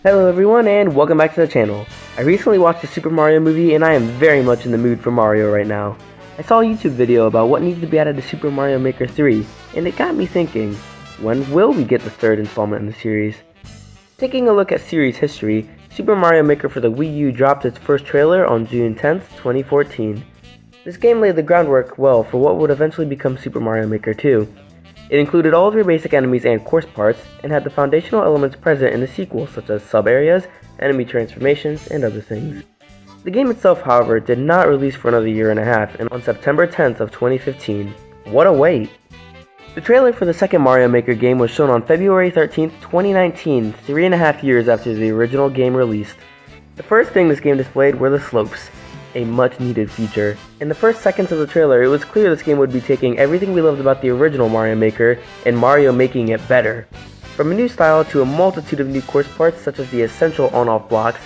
Hello everyone and welcome back to the channel. I recently watched the Super Mario movie and I am very much in the mood for Mario right now. I saw a YouTube video about what needs to be added to Super Mario Maker 3 and it got me thinking, when will we get the third installment in the series? Taking a look at series history, Super Mario Maker for the Wii U dropped its first trailer on June 10th, 2014. This game laid the groundwork well for what would eventually become Super Mario Maker 2. It included all of your basic enemies and course parts, and had the foundational elements present in the sequel such as sub-areas, enemy transformations, and other things. The game itself, however, did not release for another year and a half, and on September 10th of 2015. What a wait! The trailer for the second Mario Maker game was shown on February 13th, 2019, 3.5 years after the original game released. The first thing this game displayed were the slopes, a much needed feature. In the first seconds of the trailer, it was clear this game would be taking everything we loved about the original Mario Maker and Mario making it better. From a new style to a multitude of new course parts such as the essential on-off blocks,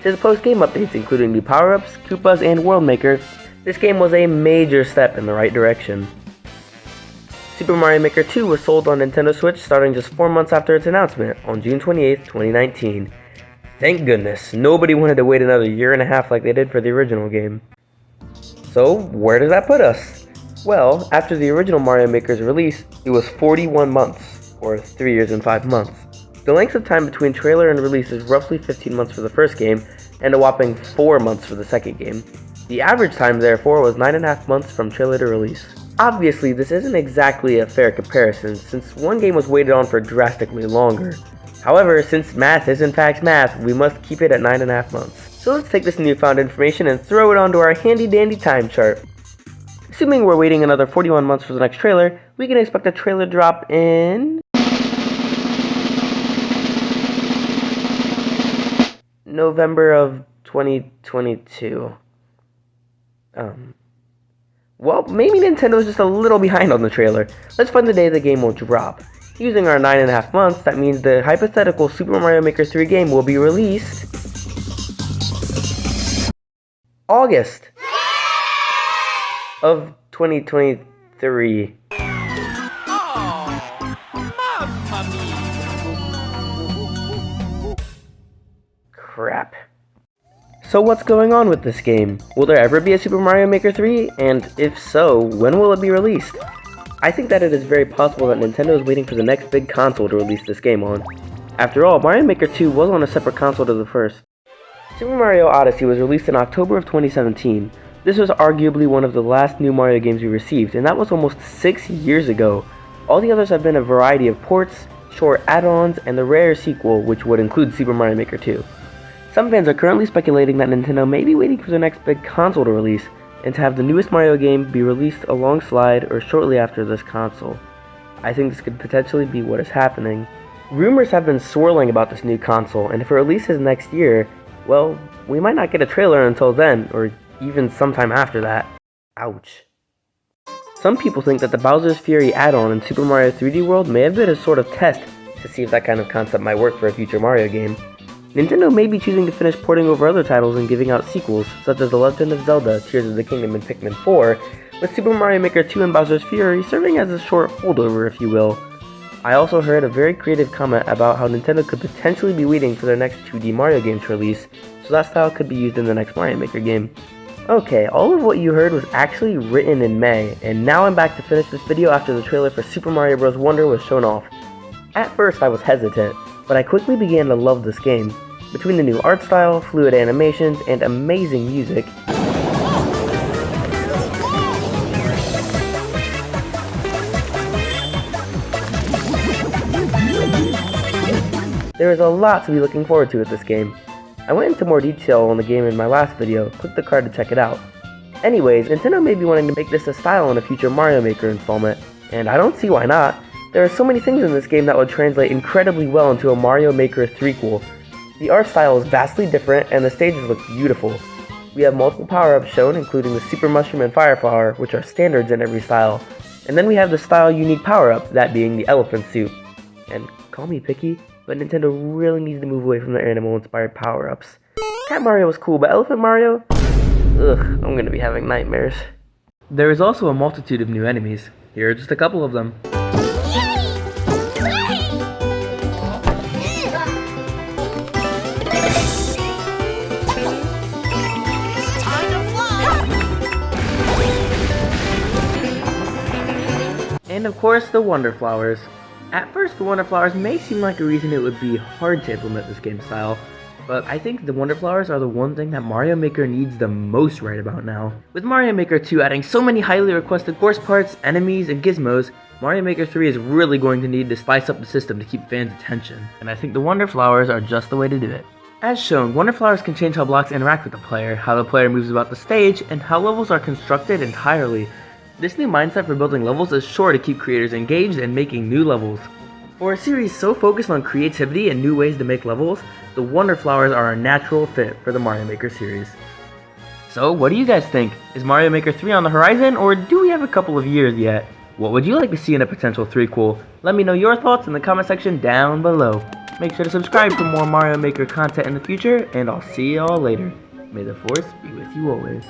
to the post-game updates including new power-ups, Koopas, and World Maker, this game was a major step in the right direction. Super Mario Maker 2 was sold on Nintendo Switch starting just 4 months after its announcement on June 28, 2019. Thank goodness, nobody wanted to wait another year and a half like they did for the original game. So, where does that put us? Well, after the original Mario Maker's release, it was 41 months, or 3 years and 5 months. The length of time between trailer and release is roughly 15 months for the first game, and a whopping 4 months for the second game. The average time, therefore, was 9.5 months from trailer to release. Obviously, this isn't exactly a fair comparison, since one game was waited on for drastically longer. However, since math is in fact math, we must keep it at 9.5 months. So let's take this newfound information and throw it onto our handy dandy time chart. Assuming we're waiting another 41 months for the next trailer, we can expect a trailer drop in November of 2022. Well, maybe Nintendo's just a little behind on the trailer. Let's find the day the game will drop. Using our 9.5 months, that means the hypothetical Super Mario Maker 3 game will be released August of 2023. Crap. So what's going on with this game? Will there ever be a Super Mario Maker 3? And if so, when will it be released? I think that it is very possible that Nintendo is waiting for the next big console to release this game on. After all, Mario Maker 2 was on a separate console to the first. Super Mario Odyssey was released in October of 2017. This was arguably one of the last new Mario games we received, and that was almost 6 years ago. All the others have been a variety of ports, short add-ons, and the rare sequel, which would include Super Mario Maker 2. Some fans are currently speculating that Nintendo may be waiting for the next big console to release, and to have the newest Mario game be released alongside or shortly after this console. I think this could potentially be what is happening. Rumors have been swirling about this new console, and if it releases next year, well, we might not get a trailer until then, or even sometime after that. Ouch. Some people think that the Bowser's Fury add-on in Super Mario 3D World may have been a sort of test to see if that kind of concept might work for a future Mario game. Nintendo may be choosing to finish porting over other titles and giving out sequels, such as The Legend of Zelda, Tears of the Kingdom, and Pikmin 4, with Super Mario Maker 2 and Bowser's Fury serving as a short holdover, if you will. I also heard a very creative comment about how Nintendo could potentially be waiting for their next 2D Mario game to release, so that style could be used in the next Mario Maker game. Okay, all of what you heard was actually written in May, and now I'm back to finish this video after the trailer for Super Mario Bros. Wonder was shown off. At first I was hesitant, but I quickly began to love this game. Between the new art style, fluid animations, and amazing music, there is a lot to be looking forward to with this game. I went into more detail on the game in my last video, click the card to check it out. Anyways, Nintendo may be wanting to make this a style in a future Mario Maker installment, and I don't see why not. There are so many things in this game that would translate incredibly well into a Mario Maker 3-quel. The art style is vastly different, and the stages look beautiful. We have multiple power-ups shown, including the Super Mushroom and Fire Flower, which are standards in every style. And then we have the style-unique power-up, that being the Elephant Suit. And call me picky, but Nintendo really needs to move away from their animal-inspired power-ups. Cat Mario was cool, but Elephant Mario? Ugh, I'm gonna be having nightmares. There is also a multitude of new enemies. Here are just a couple of them. And of course, the Wonder Flowers. At first, the Wonder Flowers may seem like a reason it would be hard to implement this game style, but I think the Wonder Flowers are the one thing that Mario Maker needs the most right about now. With Mario Maker 2 adding so many highly requested course parts, enemies, and gizmos, Mario Maker 3 is really going to need to spice up the system to keep fans' attention, and I think the Wonder Flowers are just the way to do it. As shown, Wonder Flowers can change how blocks interact with the player, how the player moves about the stage, and how levels are constructed entirely. This new mindset for building levels is sure to keep creators engaged and making new levels. For a series so focused on creativity and new ways to make levels, the Wonder Flowers are a natural fit for the Mario Maker series. So, what do you guys think? Is Mario Maker 3 on the horizon, or do we have a couple of years yet? What would you like to see in a potential threequel? Let me know your thoughts in the comment section down below. Make sure to subscribe for more Mario Maker content in the future, and I'll see y'all later. May the Force be with you always.